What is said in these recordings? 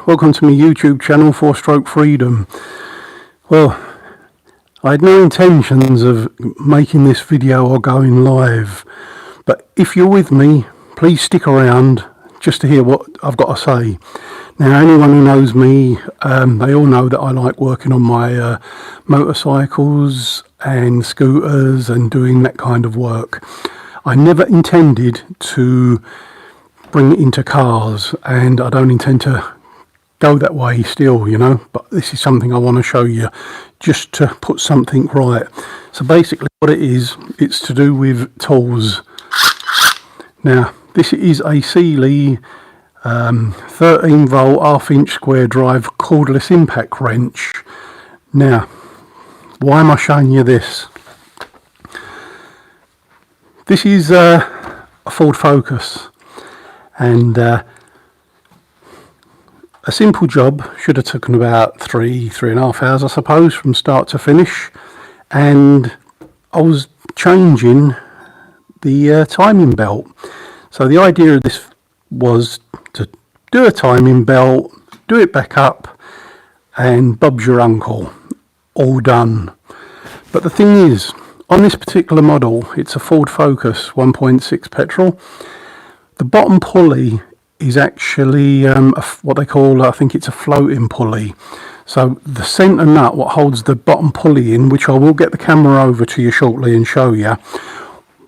welcome to my YouTube channel, 4-Stroke Freedom. Well, I had no intentions of making this video or going live, but if you're with me, please stick around just to hear what I've got to say. Now, anyone who knows me, they all know that I like working on my motorcycles and scooters and doing that kind of work. I never intended to bring it into cars, and I don't intend to go that way still, you know, but this is something I want to show you just to put something right. So basically what it is, it's to do with tools. Now this is a SEALEY 13 volt half-inch square drive cordless impact wrench. Now why am I showing you this? This is a Ford Focus, and a simple job should have taken about 3.5 hours, I suppose, from start to finish. And I was changing the timing belt. So the idea of this was to do a timing belt, do it back up, and Bob's your uncle, all done. But the thing is, on this particular model, it's a Ford Focus 1.6 petrol. The bottom pulley is actually what they call, I think it's a floating pulley. So the centre nut, what holds the bottom pulley in, which I will get the camera over to you shortly and show you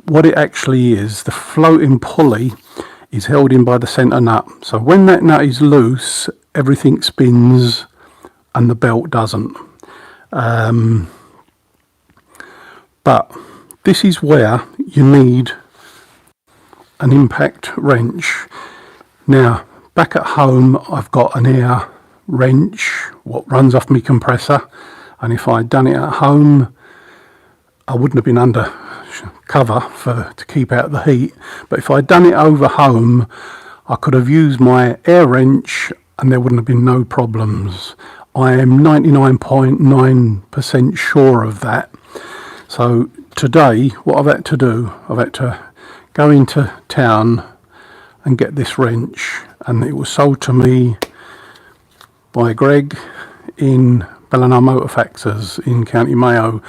what it actually is. The floating pulley is held in by the centre nut. So when that nut is loose, everything spins and the belt doesn't. But this is where you need an impact wrench. Now back at home I've got an air wrench what runs off my compressor, and if I'd done it at home I wouldn't have been under cover to keep out the heat. But if I'd done it over home, I could have used my air wrench and there wouldn't have been no problems. I am 99.9% sure of that. So today what I've had to do, I've had to go into town and get this wrench, and it was sold to me by Greg in Ballina Motor Factors in County Mayo.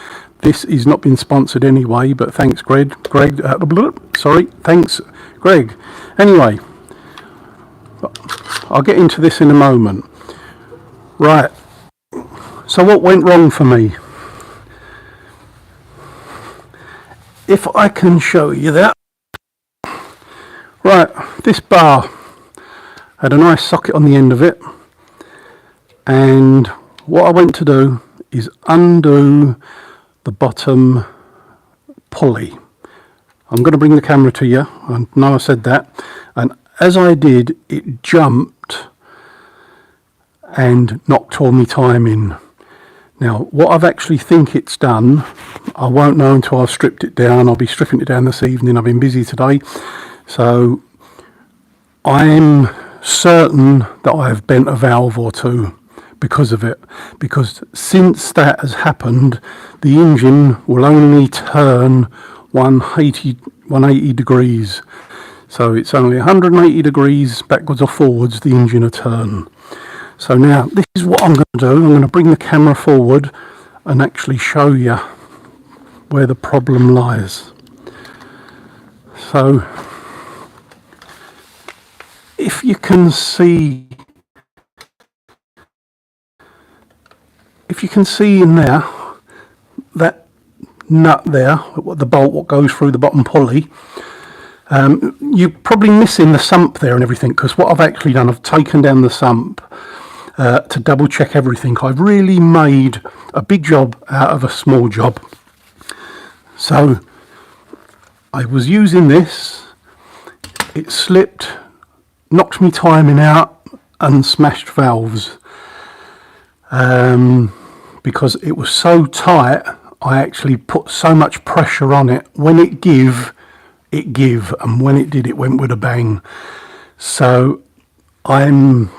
This is not been sponsored anyway, but thanks Greg. Thanks Greg. Anyway, I'll get into this in a moment. Right, so what went wrong for me? If I can show you that. Right, this bar had a nice socket on the end of it, and what I went to do is undo the bottom pulley. I'm going to bring the camera to you, I know I said that, and as I did, it jumped and knocked all my timing. Now what I've actually think it's done, I won't know until I've stripped it down. I'll be stripping it down this evening, I've been busy today. So I'm certain that I have bent a valve or two because of it, because since that has happened the engine will only turn 180 degrees. So it's only 180 degrees backwards or forwards the engine will turn. So now this is what I'm going to do. I'm going to bring the camera forward and actually show you where the problem lies. So if you can see in there, that nut there, the bolt what goes through the bottom pulley, you're probably missing the sump there and everything, because what I've actually done, I've taken down the sump to double check everything. I've really made a big job out of a small job. So I was using this, it slipped, knocked me timing out and smashed valves, because it was so tight. I actually put so much pressure on it. When it give, and when it did, it went with a bang. So I'm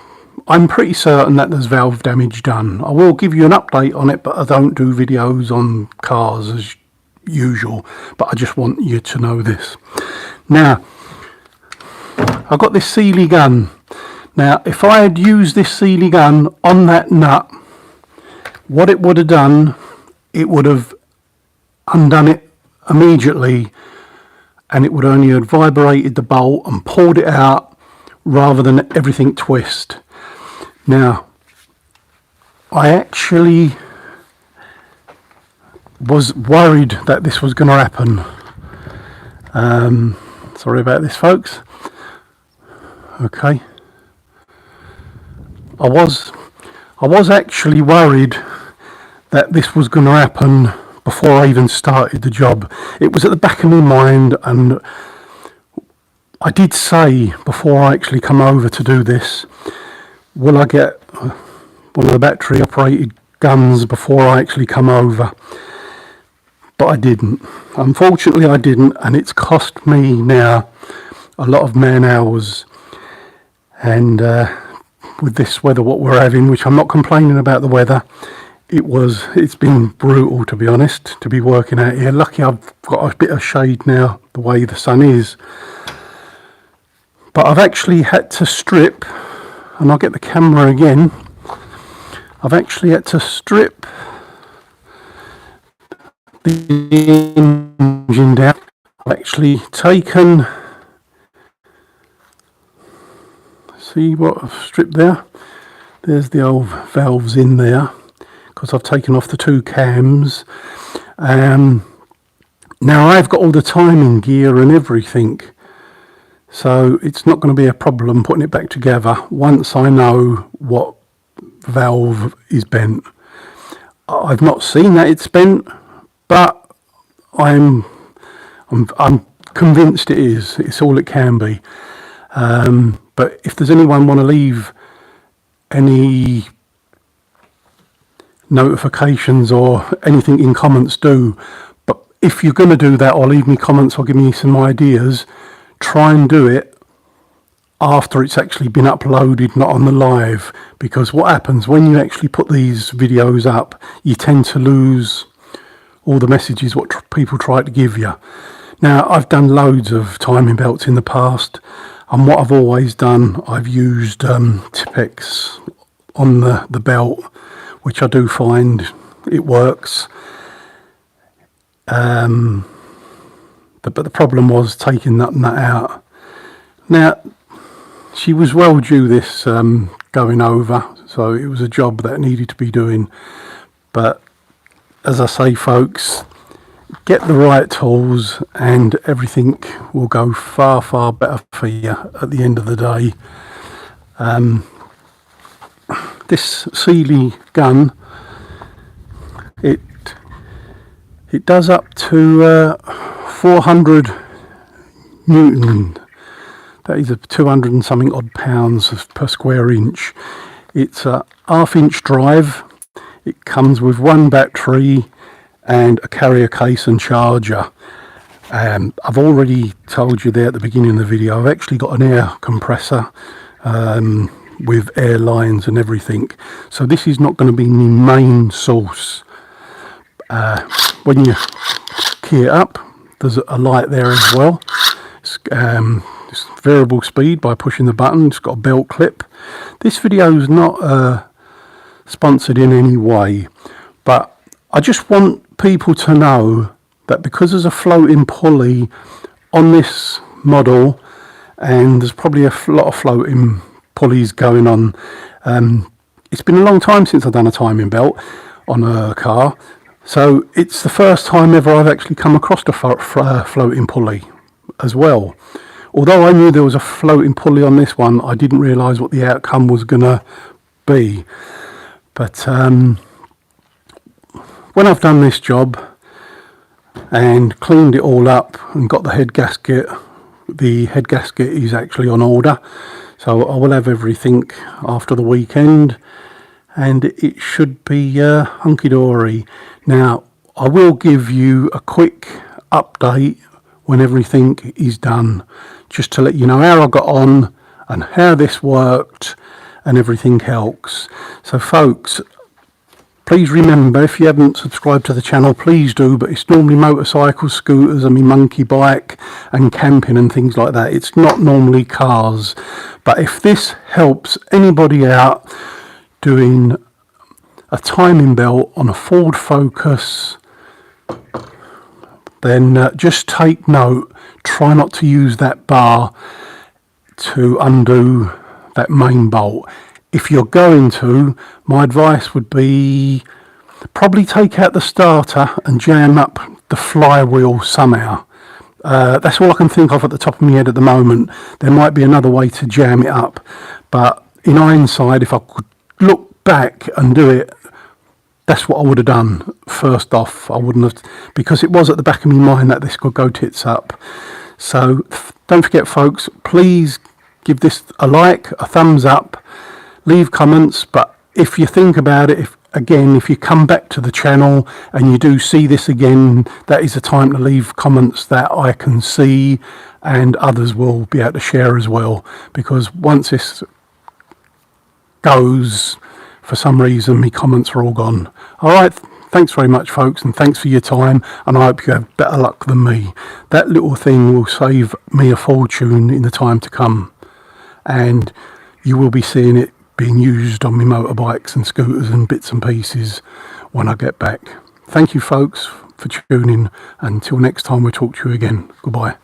pretty certain that there's valve damage done. I will give you an update on it, but I don't do videos on cars as usual, but I just want you to know this. Now I've got this SEALEY gun. Now if I had used this Sealy gun on that nut, what it would have done, it would have undone it immediately, and it would only have vibrated the bolt and pulled it out rather than everything twist. Now I actually was worried that this was going to happen. Sorry about this, folks. Okay, I was actually worried that this was going to happen before I even started the job. It was at the back of my mind, and I did say before I actually come over to do this, will I get one of the battery operated guns before I actually come over? But I didn't. Unfortunately I didn't, and it's cost me now a lot of man hours. And with this weather what we're having, which I'm not complaining about the weather, it's been brutal, to be honest, to be working out here. Lucky I've got a bit of shade now, the way the sun is. But I've actually had to strip, and I'll get the camera again, I've actually had to strip the engine down. I've actually taken, see what I've stripped there? There's the old valves in there, because I've taken off the two cams. Now I've got all the timing gear and everything, so it's not going to be a problem putting it back together once I know what valve is bent. I've not seen that it's bent, but I'm convinced it is. It's all it can be. But if there's anyone want to leave any notifications or anything in comments, do. But if you're going to do that, or leave me comments or give me some ideas, try and do it after it's actually been uploaded, not on the live, because what happens when you actually put these videos up, you tend to lose all the messages what people try to give you. Now I've done loads of timing belts in the past, and what I've always done, I've used Tipex on the belt, which I do find it works. But the problem was taking that nut out. Now she was well due this going over, so it was a job that needed to be doing. But as I say, folks, get the right tools and everything will go far, far better for you at the end of the day. This Sealy gun, it does up to 400 Newton. That is a 200 and something odd pounds per square inch. It's a half-inch drive. It comes with one battery and a carrier case and charger. I've already told you there at the beginning of the video, I've actually got an air compressor with air lines and everything. So this is not going to be the main source. When you key it up, there's a light there as well. It's variable speed by pushing the button. It's got a belt clip. This video is not sponsored in any way, but I just want people to know that because there's a floating pulley on this model, and there's probably a lot of floating pulleys going on. It's been a long time since I've done a timing belt on a car, so it's the first time ever I've actually come across a floating pulley as well. Although I knew there was a floating pulley on this one, I didn't realise what the outcome was going to be. But when I've done this job and cleaned it all up and got the head gasket is actually on order, so I will have everything after the weekend, and it should be hunky-dory. Now I will give you a quick update when everything is done, just to let you know how I got on and how this worked and everything else. So folks, Please remember, if you haven't subscribed to the channel, please do, but it's normally motorcycles, scooters, I mean monkey bike and camping and things like that. It's not normally cars. But if this helps anybody out doing a timing belt on a Ford Focus, then just take note. Try not to use that bar to undo that main bolt. If you're going to, my advice would be probably take out the starter and jam up the flywheel somehow. That's all I can think of at the top of my head at the moment. There might be another way to jam it up, but in hindsight, if I could look back and do it, that's what I would have done. First off, I wouldn't have, because it was at the back of my mind that this could go tits up. So don't forget, folks, please give this a like, a thumbs up, leave comments. But if you think about it, if you come back to the channel and you do see this again, that is the time to leave comments that I can see and others will be able to share as well, because once this goes, for some reason my comments are all gone. All right, thanks very much, folks, and thanks for your time, and I hope you have better luck than me. That little thing will save me a fortune in the time to come, and you will be seeing it being used on my motorbikes and scooters and bits and pieces when I get back. Thank you, folks, for tuning. Until next time, we'll talk to you again. Goodbye.